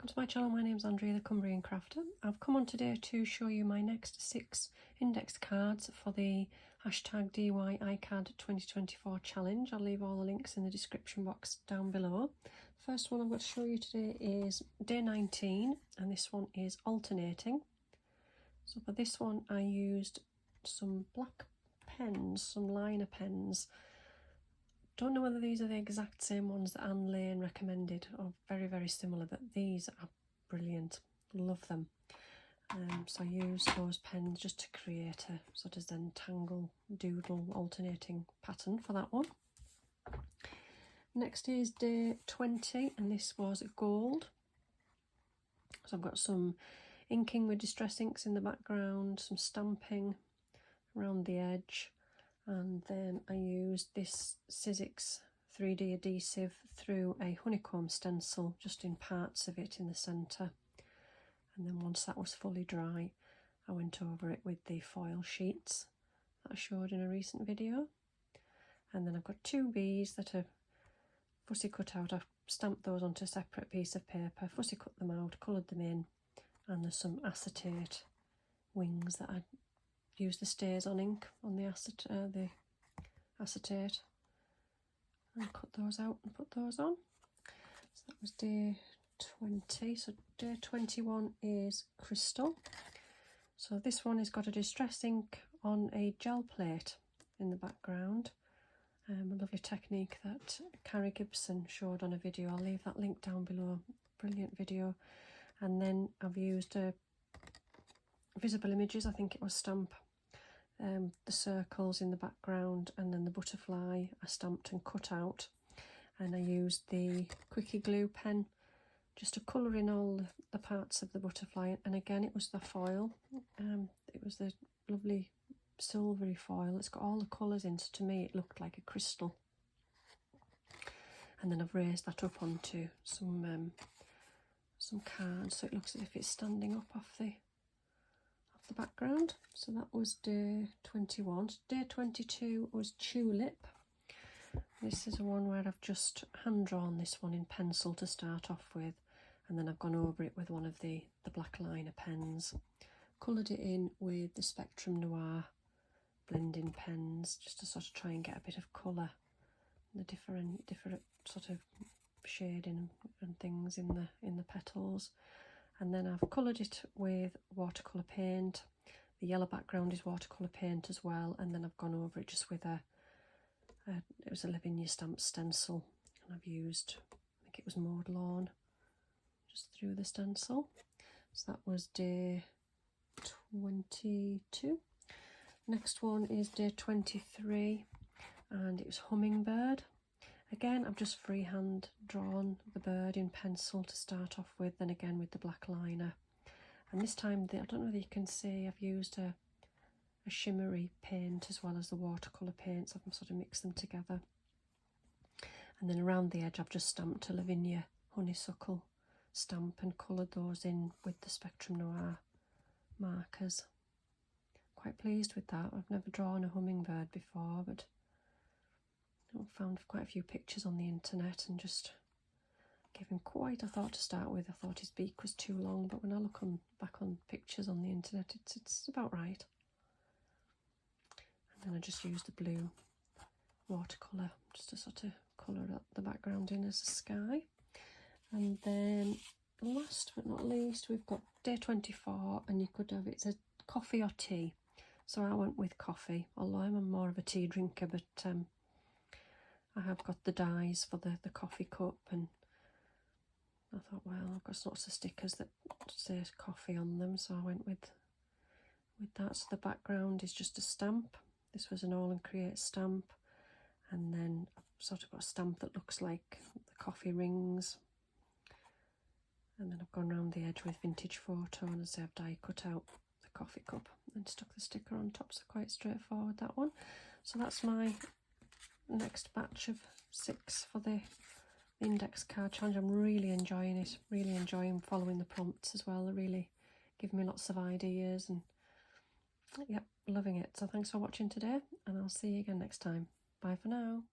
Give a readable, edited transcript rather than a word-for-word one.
welcome to my channel. My name's Andrea, the Cumbrian Crafter. I've come on today to show you my next 6 index cards for the hashtag DIYiCAD 2024 challenge. I'll leave all the links in the description box down below. First one I've got to show you today is day 19, and this one is alternating. So for this one I used some black pens, some liner pens. Don't know whether these are the exact same ones that Anne Lane recommended, or very similar, but these are brilliant. Love them. So I use those pens just to create a sort of Zentangle doodle alternating pattern for that one. Next is day 20, and this was gold. So I've got some inking with Distress Inks in the background, some stamping around the edge, and then I used this Sizzix 3D adhesive through a honeycomb stencil just in parts of it in the centre, and then once that was fully dry I went over it with the foil sheets that I showed in a recent video. And then I've got 2 bees that are fussy cut out. I've stamped those onto a separate piece of paper, fussy cut them out, coloured them in, and there's some acetate wings that I use the StazOn ink on the acetate, and cut those out and put those on. So that was day 20. So day 21 is crystal. So this one has got a Distress Ink on a gel plate in the background. A lovely technique that Carrie Gibson showed on a video. I'll leave that link down below. Brilliant video. And then I've used Visible Images, I think it was, stamp the circles in the background, and then the butterfly I stamped and cut out, and I used the Quickie glue pen just to colour in all the parts of the butterfly. And again, it was the foil, it was the lovely silvery foil. It's got all the colours in, so to me it looked like a crystal. And then I've raised that up onto some cards, so it looks as if it's standing up off the background. So that was day 21. Day 22 was tulip. This is a one where I've just hand drawn this one in pencil to start off with, and then I've gone over it with one of the black liner pens, coloured it in with the Spectrum Noir blending pens just to sort of try and get a bit of colour, the different sort of shading and things in the petals. And then I've coloured it with watercolour paint. The yellow background is watercolour paint as well, and then I've gone over it just with it was a Lavinia stamp stencil, and I've used, I think it was Mowed Lawn, just through the stencil. So that was day 22. Next one is day 23, and it was Hummingbird. Again, I've just freehand drawn the bird in pencil to start off with, then again with the black liner. And this time, I don't know whether you can see, I've used a shimmery paint as well as the watercolour paint, so I've sort of mixed them together. And then around the edge I've just stamped a Lavinia honeysuckle stamp and coloured those in with the Spectrum Noir markers. Quite pleased with that. I've never drawn a hummingbird before, but I found quite a few pictures on the internet and just gave him quite a thought to start with. I thought his beak was too long, but when I look back on pictures on the internet, it's about right. And then I just used the blue watercolour just to sort of colour up the background in as a sky. And then last but not least, we've got day 24, and you could have, it's a coffee or tea. So I went with coffee, although I'm more of a tea drinker, but I have got the dies for the coffee cup, and I thought, well, I've got sorts of stickers that say coffee on them, so I went with that. So the background is just a stamp. This was an All and Create stamp, and then I've sort of got a stamp that looks like the coffee rings, and then I've gone around the edge with Vintage Photo, and as I say, I've die cut out the coffee cup and stuck the sticker on top, so quite straightforward, that one. So that's my next batch of 6 for the index card challenge. I'm really enjoying it, really enjoying following the prompts as well. They really give me lots of ideas, and yep, loving it. So thanks for watching today, and I'll see you again next time. Bye for now.